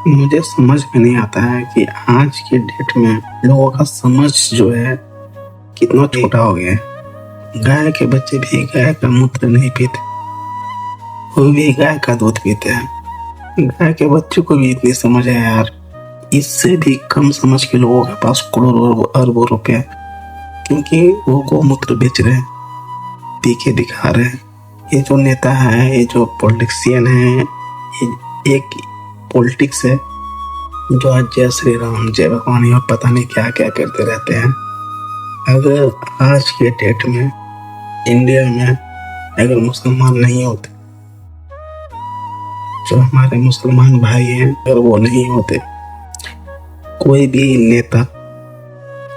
मुझे समझ में नहीं आता है कि आज के डेट में लोगों का समझ जो है कितना छोटा हो गया है। गाय के बच्चे भी गाय का मूत्र नहीं पीते, वो भी गाय का दूध पीते हैं। गाय के बच्चों को भी इतनी समझ है यार। इससे भी कम समझ के लोगों के पास करोड़ों अरबों रुपए, क्योंकि वो गौमूत्र बेच रहे हैं, पी के दिखा रहे हैं। ये जो नेता है, ये जो पॉलिटिशियन है, ये एक पॉलिटिक्स है जो आज जय श्री राम, जय भवानी और पता नहीं क्या क्या करते रहते हैं। अगर आज के डेट में इंडिया में अगर मुसलमान नहीं होते, जो हमारे मुसलमान भाई हैं, अगर वो नहीं होते, कोई भी नेता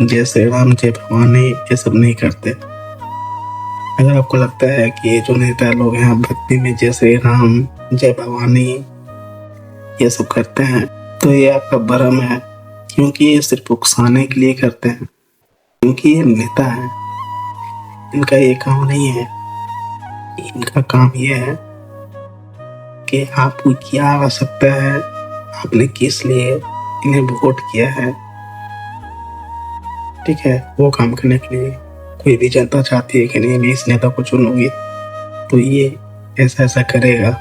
जय श्री राम, जय भवानी ये सब नहीं करते। अगर आपको लगता है कि ये जो नेता लोग हैं भक्ति में जय श्री राम, जय भवानी ये सब करते हैं, तो ये आपका भ्रम है, क्योंकि ये सिर्फ उकसाने के लिए करते हैं। क्योंकि ये नेता है, इनका ये काम नहीं है। इनका काम ये है कि आपको क्या आवश्यकता है, आपने किस लिए इन्हें वोट किया है, ठीक है, वो काम करने के लिए। कोई भी जनता चाहती है कि नहीं मैं इस नेता को चुनूंगी तो ये ऐसा ऐसा करेगा,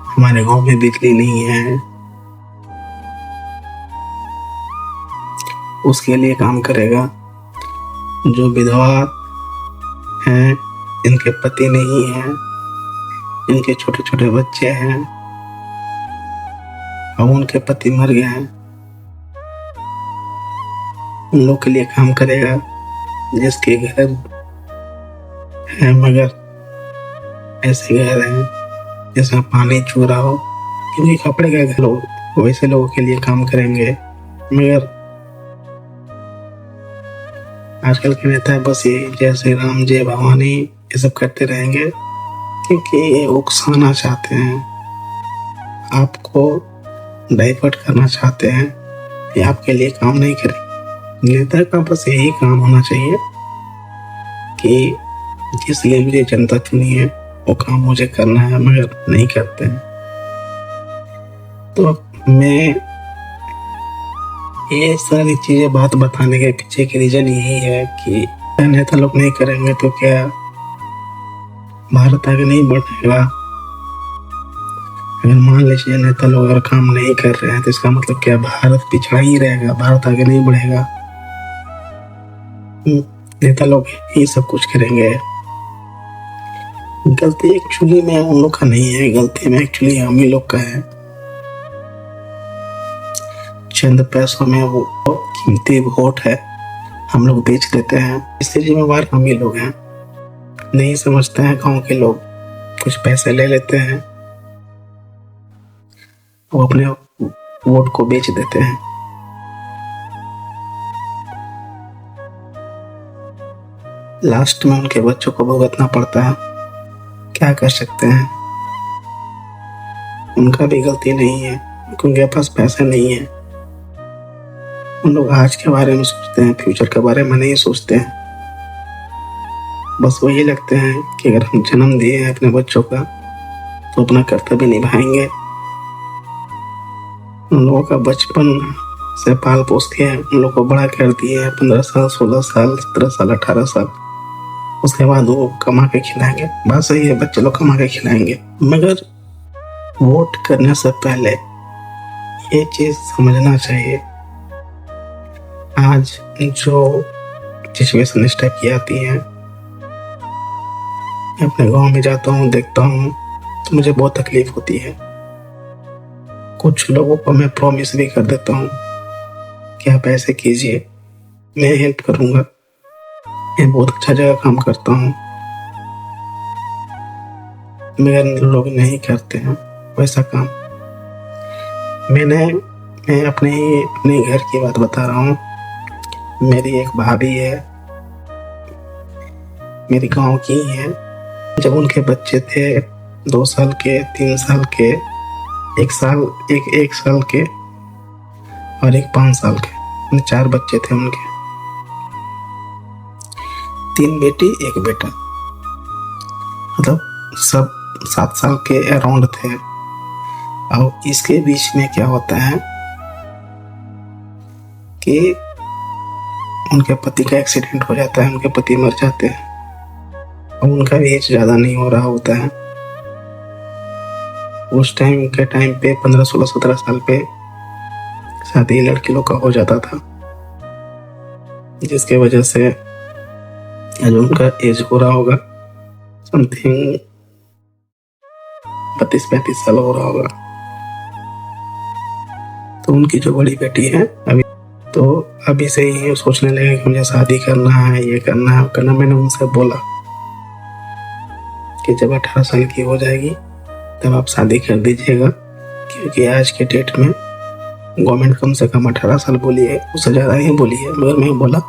हमारे गांव में बिजली नहीं है, उसके लिए काम करेगा। जो विधवा हैं, इनके पति नहीं है, इनके छोटे छोटे बच्चे हैं और उनके पति मर गए हैं, उन लोग के लिए काम करेगा। जिसके घर है मगर ऐसे घर हैं जिसमें पानी चू रहा हो, क्योंकि कपड़े का घर हो, वैसे लोगों के लिए काम करेंगे। मगर आजकल के नेता बस ये जय श्री राम, जय भवानी ये सब करते रहेंगे, क्योंकि ये उकसाना चाहते हैं, आपको डाइवर्ट करना चाहते हैं। ये आपके लिए काम नहीं करेंगे। नेता का बस यही काम होना चाहिए कि जिस लिए मुझे जनता चुनी है वो काम मुझे करना है, मगर नहीं करते हैं। तो मैं ये सारी चीजें बात बताने के पीछे की रीजन यही है कि नेता लोग नहीं करेंगे तो क्या भारत आगे नहीं बढ़ेगा। अगर मान लीजिए नेता लोग अगर काम नहीं कर रहे हैं तो इसका मतलब क्या भारत पिछड़ा ही रहेगा, भारत आगे नहीं बढ़ेगा। नेता लोग ही सब कुछ करेंगे। गलती एक्चुअली में उन लोग का नहीं है, गलती में एक्चुअली हम ही लोग का है। चंद पैसों में वो कीमती वोट है हम लोग बेच देते हैं, इसलिए जिम्मेवार हम ही लोग हैं। नहीं समझते हैं गांव के लोग, कुछ पैसे ले लेते हैं, वो अपने वोट को बेच देते हैं। लास्ट में उनके बच्चों को भुगतना पड़ता है। क्या कर सकते हैं, उनका भी गलती नहीं है, उनके पास पैसे नहीं है। उन लोग आज के बारे में सोचते हैं, फ्यूचर के बारे में नहीं सोचते हैं। बस वही लगते हैं कि अगर हम जन्म दिए हैं अपने बच्चों का तो अपना कर्तव्य निभाएंगे। उन लोगों का बचपन से पाल पोस के उन लोगों को बड़ा कर दिए 15 साल, 16 साल, 17 साल, 18 साल, उसके बाद वो कमा के खिलाएंगे। बात सही है, बच्चे लोग कमा के खिलाएंगे, मगर वोट करने से पहले ये चीज समझना चाहिए। आज जो सिचुएशन इस टाइप की आती है, मैं अपने गांव में जाता हूँ, देखता हूँ तो मुझे बहुत तकलीफ होती है। कुछ लोगों को मैं प्रॉमिस भी कर देता हूँ कि आप ऐसे कीजिए, मैं हेल्प करूंगा, मैं बहुत अच्छा जगह काम करता हूँ, मगर लोग नहीं करते हैं वैसा काम। मैं अपने घर की बात बता रहा हूँ। मेरी एक भाभी है, मेरी गांव की ही है। जब उनके बच्चे थे 2 साल के, 3 साल के, एक साल के और एक 5 साल के, 4 बच्चे थे उनके, 3 बेटी 1 बेटा, मतलब सब 7 साल के अराउंड थे। और इसके बीच में क्या होता है कि उनके पति का एक्सीडेंट हो जाता है, उनके पति मर जाते हैं और उनका भी एज ज़्यादा नहीं हो रहा होता है। उस टाइम के टाइम पे 15, 16, 17 साल पे शादी लड़की लोग का हो जाता था, जिसके वजह से जो उनका एज हो रहा होगा समथिंग 32-35 साल हो रहा होगा। तो उनकी जो बड़ी बेटी है अभी से ही सोचने लगे कि मुझे शादी करना है, ये करना है, करना। मैंने उनसे बोला कि जब 18 साल की हो जाएगी तब आप शादी कर दीजिएगा, क्योंकि आज के डेट में गवर्नमेंट कम से कम 18 साल बोली है, उससे ज़्यादा ही बोली है, मगर मैं बोला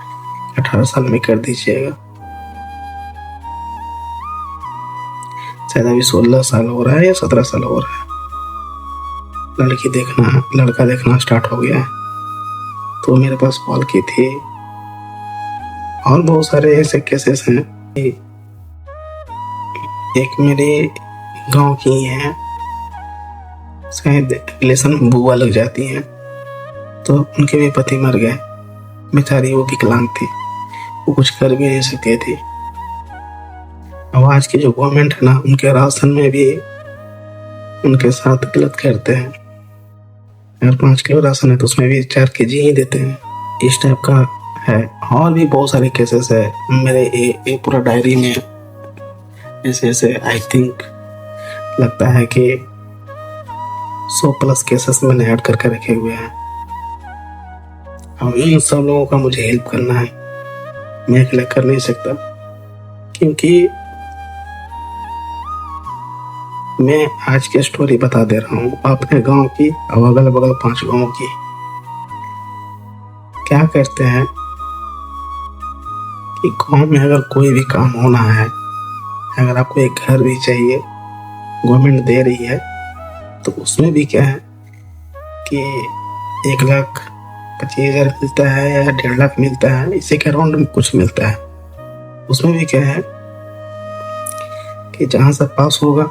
18 साल में कर दीजिएगा। शायद अभी 16 साल हो रहा है या 17 साल हो रहा है, लड़का देखना स्टार्ट हो गया है। तो मेरे पास कॉल की थी और बहुत सारे ऐसे केसेस हैं। एक मेरे गांव की है, शायद रिलेशन में बुआ लग जाती हैं, तो उनके भी पति मर गए, बेचारी वो विकलांग थी, वो कुछ कर भी नहीं सकती थी। अब आज की जो गवर्नमेंट है ना, उनके राशन में भी उनके साथ गलत करते हैं। अगर 5 किलो राशन है तो उसमें भी 4 kg ही देते हैं, इस टाइप का है। और भी बहुत सारे केसेस है मेरे ये पूरा डायरी में, ऐसे आई थिंक लगता है कि 100+ केसेस मैंने ऐड करके रखे हुए हैं। और इन सब लोगों का मुझे हेल्प करना है, मैं अकेला कर नहीं सकता, क्योंकि मैं आज की स्टोरी बता दे रहा हूँ अपने गांव की और अगल बगल 5 गांव की। क्या करते हैं कि गांव में अगर कोई भी काम होना है, अगर आपको एक घर भी चाहिए, गवर्नमेंट दे रही है, तो उसमें भी क्या है कि 1,25,000 मिलता है या 1.5 लाख मिलता है, इसी के अराउंड में कुछ मिलता है। उसमें भी क्या है कि जहाँ से पास होगा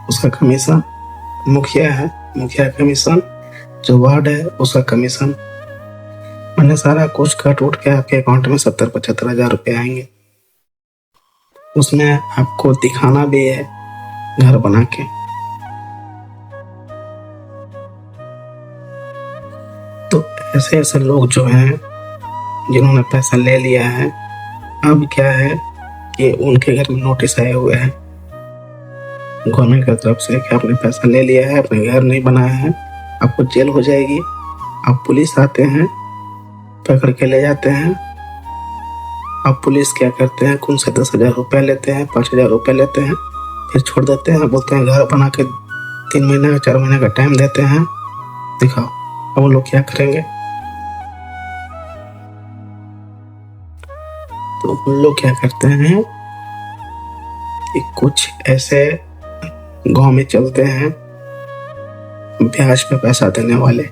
उसका कमीशन, मुखिया है, मुखिया कमीशन, जो वार्ड है उसका कमीशन, मैंने सारा कुछ कट उठ के आपके अकाउंट में 70-75 हज़ार रुपये आएंगे। उसमें आपको दिखाना भी है घर बना के। तो ऐसे ऐसे लोग जो हैं जिन्होंने पैसा ले लिया है, अब क्या है कि उनके घर में नोटिस आए हुए हैं गवर्नमेंट की तरफ से कि आपने पैसा ले लिया है, अपने घर नहीं बनाया है, आपको जेल हो जाएगी। अब पुलिस आते हैं, पकड़ के ले जाते हैं। अब पुलिस क्या करते हैं, उनसे 10,000 रुपये लेते हैं, 5,000 रुपये लेते हैं, फिर छोड़ देते हैं। बोलते हैं घर बना के 3 महीने का 4 महीने का टाइम देते हैं, दिखाओ। अब वो लोग क्या करेंगे, तो उन लोग क्या करते हैं कि कुछ ऐसे गांव में चलते हैं ब्याज पे पैसा देने वाले,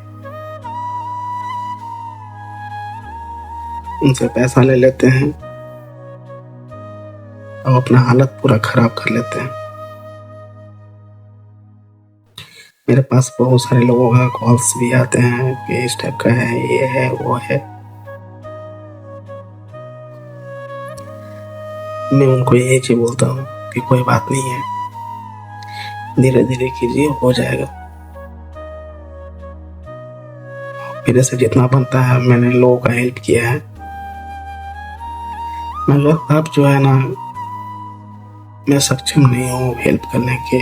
उनसे पैसा ले लेते हैं और अपना हालत पूरा खराब कर लेते हैं। मेरे पास बहुत सारे लोगों का कॉल्स भी आते हैं कि इस टाइप का है, ये है, वो है। मैं उनको यही चीज बोलता हूँ कि कोई बात नहीं है, धीरे धीरे कीजिए, हो जाएगा। मेरे से जितना बनता है मैंने लोगों का हेल्प किया है, मगर अब जो है ना, मैं सक्षम नहीं हूँ हेल्प करने के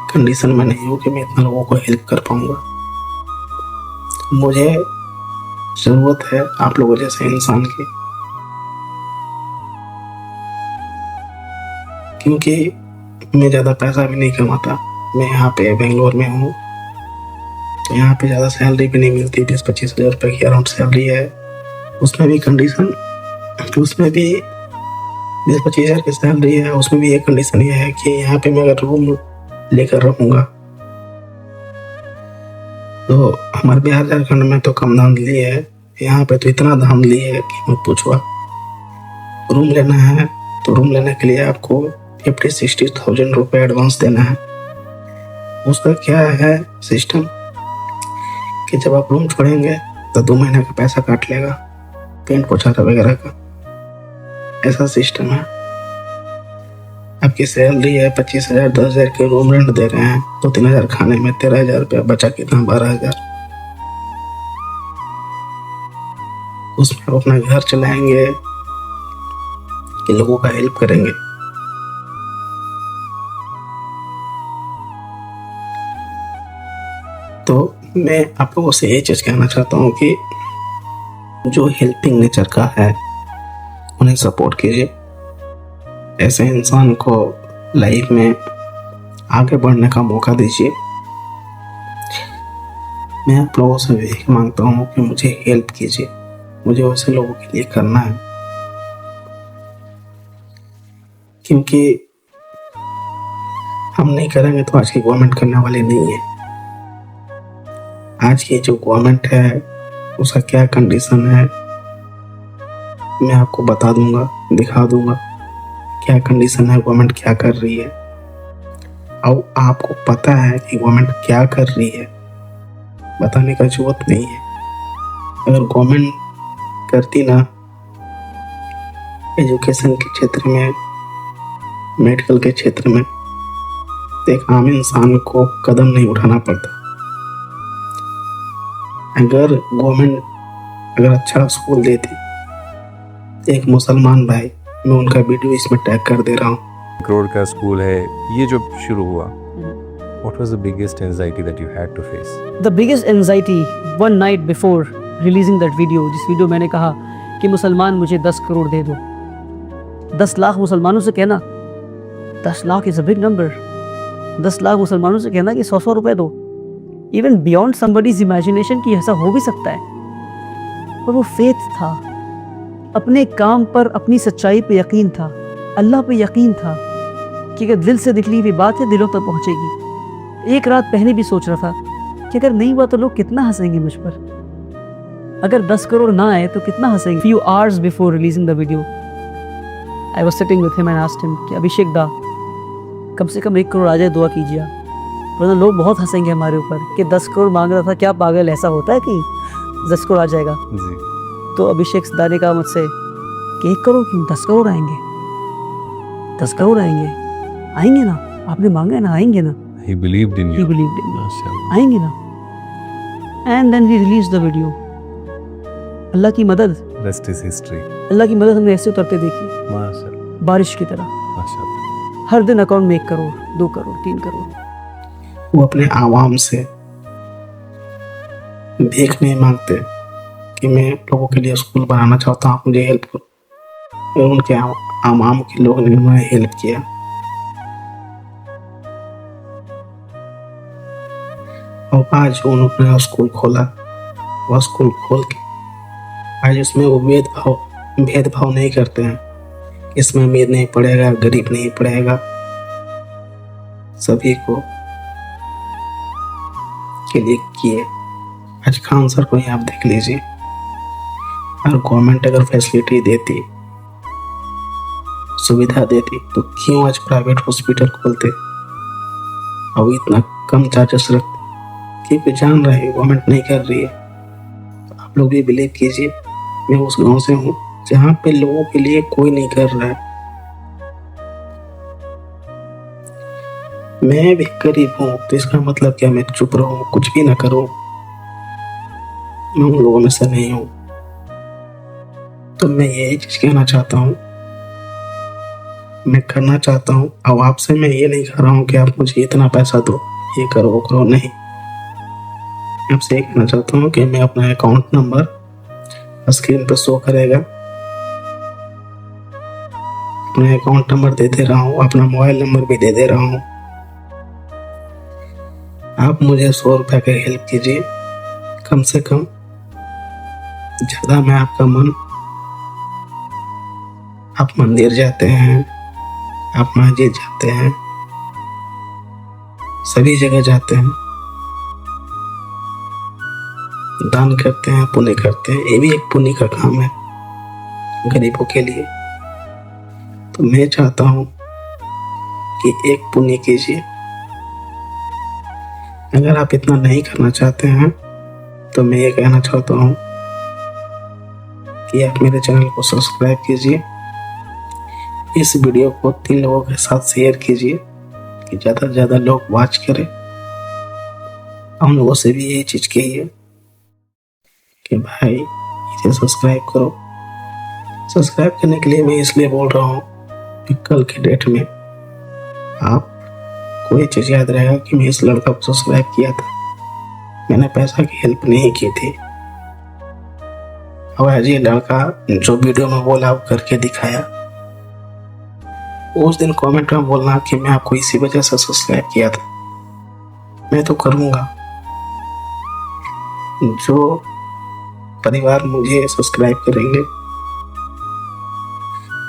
कंडीशन में नहीं हूँ कि मैं इतना लोगों को हेल्प कर पाऊंगा। मुझे जरूरत है आप लोगों जैसे इंसान की, क्योंकि मैं ज़्यादा पैसा भी नहीं कमाता। मैं यहाँ पे बेंगलोर में हूँ, तो यहाँ पे ज़्यादा सैलरी भी नहीं मिलती, 20-25 हज़ार रुपये की अराउंड सैलरी है। उसमें भी 20-25 हज़ार की सैलरी है, उसमें भी एक कंडीशन ये है कि यहाँ पे मैं अगर रूम लेकर रहूँगा तो हमारे बिहार झारखंड में तो कम धांधली है, यहाँ पे तो इतना धांधली है कि मत पूछो। रूम लेना है तो रूम लेने के लिए आपको 50-60 थाउजेंड रुपये एडवांस देना है। उसका क्या है सिस्टम कि जब आप रूम छोड़ेंगे तो 2 महीने का पैसा काट लेगा, पेंट पोछा वगैरह का, ऐसा सिस्टम है। आपकी सैलरी है 25,000, 10,000 के रूम रेंट दे रहे हैं, 2-3 हजार खाने में, 13,000 रुपया बचा कितना, 12,000। उसमें आप अपना घर चलाएंगे कि लोगों का हेल्प करेंगे? तो मैं आप लोगों से ये चीज कहना चाहता हूँ कि जो हेल्पिंग नेचर का है उन्हें सपोर्ट कीजिए। ऐसे इंसान को लाइफ में आगे बढ़ने का मौका दीजिए। मैं आप लोगों से भीख मांगता हूँ कि मुझे हेल्प कीजिए, मुझे वैसे लोगों के लिए करना है, क्योंकि हम नहीं करेंगे तो आज की गवर्नमेंट करने वाली नहीं है। आज की जो गवर्नमेंट है उसका क्या कंडीशन है मैं आपको बता दूंगा, दिखा दूंगा क्या कंडीशन है, गवर्नमेंट क्या कर रही है। और आपको पता है कि गवर्नमेंट क्या कर रही है, बताने का जरूरत नहीं है। अगर गवर्नमेंट करती ना एजुकेशन के क्षेत्र में, मेडिकल के क्षेत्र में, तो एक आम इंसान को कदम नहीं उठाना पड़ता। अगर गवर्नमेंट अगर अच्छा स्कूल देती, एक मुसलमान भाई, मैं उनका वीडियो इसमें टैग कर दे रहा हूँ। करोड़ का स्कूल है, ये जो शुरू हुआ, what was the biggest anxiety that you had to face? The biggest anxiety one night before releasing that video, जिस वीडियो मैंने कहा कि मुसलमान मुझे 10 करोड़ दे दो, 10 लाख मुसलमानों से कहना, 10 lakh is a big number, 10 lakh मुसलमानों से कहना कि 100 रुपए दो, इवन बियॉन्ड समबडीज इमेजिनेशन कि ऐसा हो भी सकता है। पर वो फेथ था, अपने काम पर, अपनी सच्चाई पे यकीन था, अल्लाह पे यकीन था कि अगर दिल से निकली हुई बात है दिलों तक पहुंचेगी। एक रात पहले भी सोच रहा था कि अगर नहीं हुआ तो लोग कितना हंसेंगे मुझ पर, अगर 10 करोड़ ना आए तो कितना हंसेंगे। Few hours before releasing the video, I was sitting with him and asked him कि अभिषेक दा, कम से कम 1 करोड़ आ जाए, दुआ कीजिए, वरना लोग बहुत हंसेंगे हमारे ऊपर कि 10 करोड़ मांग रहा था, क्या पागल, ऐसा होता है कि 10 करोड़ आ जाएगा। जी। तो अभिषेक दा ने कहा मुझसे कि 1 करोड़ क्यों, 10 करोड़ आएंगे, 10 करोड़ आएंगे, आएंगे ना, आपने मांगा है ना, आएंगे ना। He believed in He you. believed in me, माशाल्लाह। आएंगे ना। And then we released the video. अल्लाह की मदद, Rest is history. अल्लाह की मदद हमने ऐसे उतरते देखी, माशाल्लाह, बारिश की तरह। माशाल्लाह। हर दिन अकाउंट में 1 करोड़, 2 करोड़, 3 करोड़। वो अपने आवाम से भीख नहीं मांगते कि मैं लोगों के लिए स्कूल बनाना चाहता हूँ, मुझे हेल्प करो। और उनके आवाम के लोग ने उन्हें हेल्प किया। और आज उन्होंने स्कूल खोला, वह स्कूल खोल के आज उसमें वो भेदभाव नहीं करते हैं, इसमें अमीर नहीं पढ़ेगा, गरीब नहीं पढ़ेगा, सभी को के लिए किए। आज खान सर को ही आप देख लीजिए, और गवर्नमेंट अगर फैसिलिटी देती, सुविधा देती, तो क्यों आज प्राइवेट हॉस्पिटल खोलते और इतना कम चार्जेस रखते? क्योंकि जान रहे हैं गवर्नमेंट नहीं कर रही है। तो आप लोग भी बिलीव कीजिए, मैं उस गांव से हूँ जहाँ पे लोगों के लिए कोई नहीं कर रहा है। मैं भी गरीब हूँ, तो इसका मतलब क्या मैं चुप रहूं, कुछ भी ना करूं? मैं उन लोगों में से नहीं हूं। तो मैं यही चीज कहना चाहता हूँ, मैं करना चाहता हूँ। अब आपसे मैं ये नहीं कह रहा हूँ कि आप मुझे इतना पैसा दो, ये करो, वो करो, नहीं। आपसे ये कहना चाहता हूँ कि मैं अपना अकाउंट नंबर स्क्रीन पर शो करेगा, अपना अकाउंट नंबर दे दे रहा हूँ, अपना मोबाइल नंबर भी दे दे रहा हूँ। आप मुझे 100 रुपए का हेल्प कीजिए, कम से कम। ज्यादा मैं आपका मन, आप मंदिर जाते हैं, आप मस्जिद जाते हैं, सभी जगह जाते हैं, दान करते हैं, पुण्य करते हैं। ये भी एक पुण्य का काम है गरीबों के लिए। तो मैं चाहता हूं कि एक पुण्य कीजिए, अगर आप इतना नहीं करना चाहते हैं तो मैं ये कहना चाहता हूँ कि आप मेरे चैनल को सब्सक्राइब कीजिए, इस वीडियो को 3 लोगों के साथ शेयर कीजिए कि ज़्यादा से ज़्यादा लोग वॉच करें। हम लोगों से भी यही चीज़ कहिए कि भाई इसे सब्सक्राइब करो। सब्सक्राइब करने के लिए मैं इसलिए बोल रहा हूँ कि कल के डेट में आप कोई चीज़ याद रहेगा कि मैं इस लड़का को सब्सक्राइब किया था, मैंने पैसा की हेल्प नहीं की थी। और आज ये लड़का जो वीडियो में बोला वो करके दिखाया। उस दिन कमेंट में बोलना कि मैं आपको इसी वजह से सब्सक्राइब किया था। मैं तो करूँगा। जो परिवार मुझे सब्सक्राइब करेंगे,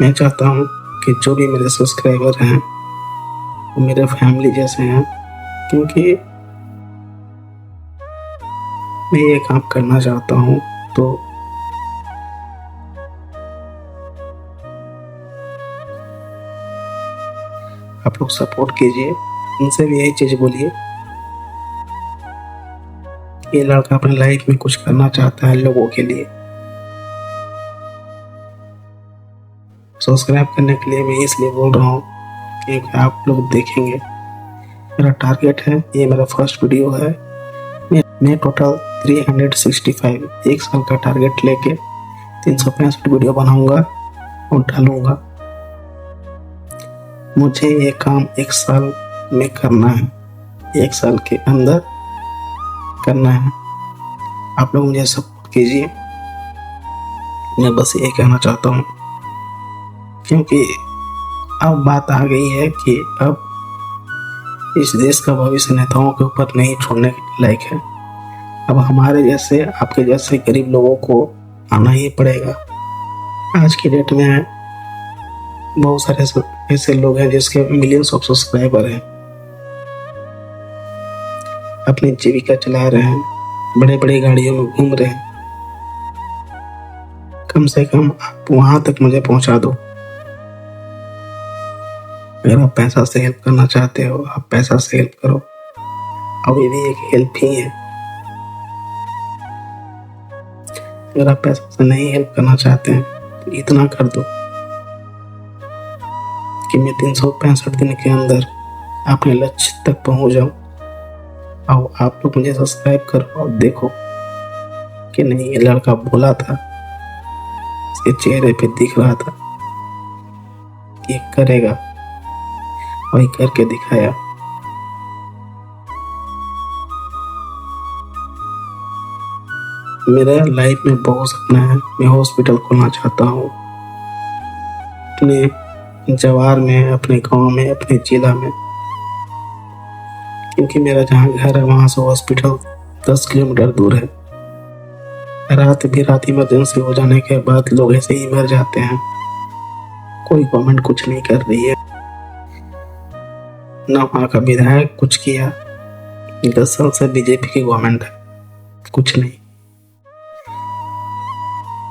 मैं चाहता हूँ कि जो भी मेरे सब्सक्राइबर हैं वो मेरे फैमिली जैसे हैं, क्योंकि मैं ये काम करना चाहता हूँ। तो आप लोग सपोर्ट कीजिए, उनसे भी यही चीज़ बोलिए। ये लड़का अपने लाइफ में कुछ करना चाहता है लोगों के लिए। सब्सक्राइब करने के लिए मैं इसलिए बोल रहा हूँ क्योंकि आप लोग देखेंगे। मेरा टारगेट है, ये मेरा फर्स्ट वीडियो है। मैं टोटल 365 एक साल का टारगेट लेके 365 वीडियो बनाऊंगा और डालूंगा। मुझे ये काम 1 साल में करना है, 1 साल के अंदर करना है। आप लोग मुझे सपोर्ट कीजिए, मैं बस ये कहना चाहता हूँ। क्योंकि अब बात आ गई है कि अब इस देश का भविष्य नेताओं के ऊपर नहीं छोड़ने के लायक है। अब हमारे जैसे, आपके जैसे गरीब लोगों को आना ही पड़ेगा। आज की डेट में बहुत सारे ऐसे लोग हैं जिसके मिलियंस ऑफ सब्सक्राइबर हैं, अपनी जीविका चला रहे हैं, बड़े बड़े गाड़ियों में घूम रहे हैं। कम से कम आप वहां तक मुझे पहुंचा दो। अगर आप पैसा से हेल्प करना चाहते हो, आप पैसा से हेल्प करो। अब ये भी एक हेल्प ही है। अगर आप पैसा से नहीं हेल्प करना चाहते हैं तो इतना कर दो कि मैं 365 दिन के अंदर अपने लक्ष्य तक पहुंच जाऊं। और आप लोग मुझे सब्सक्राइब करो और देखो कि नहीं, ये लड़का बोला था, इसके चेहरे पे दिख रहा था ये करेगा, वही करके दिखाया। मेरा लाइफ में बहुत सपना है, मैं हॉस्पिटल खोलना चाहता हूँ अपने जवार में, अपने गांव में, अपने जिला में। क्योंकि मेरा जहाँ घर है वहां से हॉस्पिटल 10 किलोमीटर दूर है। रात इमरजेंसी हो जाने के बाद लोग ऐसे ही मर जाते हैं। कोई गवर्नमेंट कुछ नहीं कर रही है, ना वहाँ का विधायक कुछ किया। 10 साल से बीजेपी की गवर्नमेंट है, कुछ नहीं।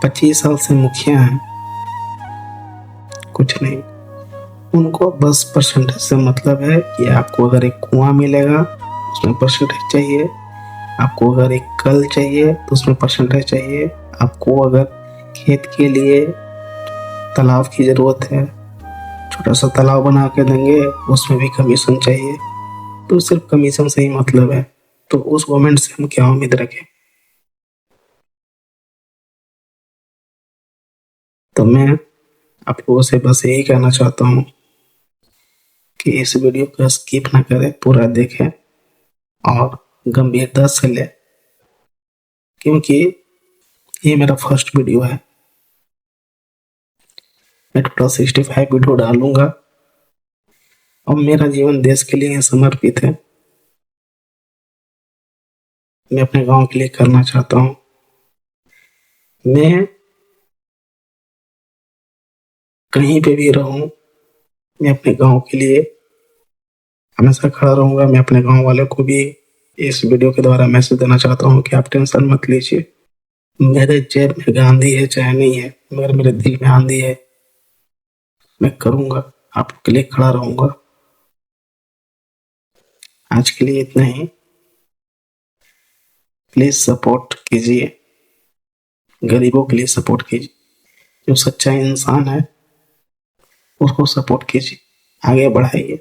25 साल से मुखिया हैं, कुछ नहीं। उनको बस परसेंटेज से मतलब है कि आपको अगर एक कुआं मिलेगा उसमें परसेंटेज चाहिए, आपको अगर एक कल चाहिए तो उसमें परसेंटेज चाहिए, आपको अगर खेत के लिए तालाब की ज़रूरत है, छोटा सा तालाब बना के देंगे, उसमें भी कमीशन चाहिए। तो सिर्फ कमीशन से ही मतलब है, तो उस गवर्नमेंट से हम क्या उम्मीद रखें। तो मैं आप लोगों से बस यही कहना चाहता हूँ कि इस वीडियो को स्किप ना करें, पूरा देखें और गंभीरता से लें, क्योंकि ये मेरा फर्स्ट वीडियो है। मैं टोटल 65 वीडियो डालूंगा और मेरा जीवन देश के लिए समर्पित है। मैं अपने गांव के लिए करना चाहता हूँ। मैं कहीं पे भी रहूं, मैं अपने गांव के लिए हमेशा खड़ा रहूंगा। मैं अपने गांव वाले को भी इस वीडियो के द्वारा मैसेज देना चाहता हूं कि आप टेंशन मत लीजिए। मेरे जेब में गांधी है चाहे नहीं है, मगर मेरे दिल में आंधी है। मैं करूंगा, आपके लिए खड़ा रहूंगा। आज के लिए इतना ही। प्लीज सपोर्ट कीजिए, गरीबों के लिए सपोर्ट कीजिए, जो सच्चा इंसान है उसको सपोर्ट कीजिए, आगे बढ़ाइए।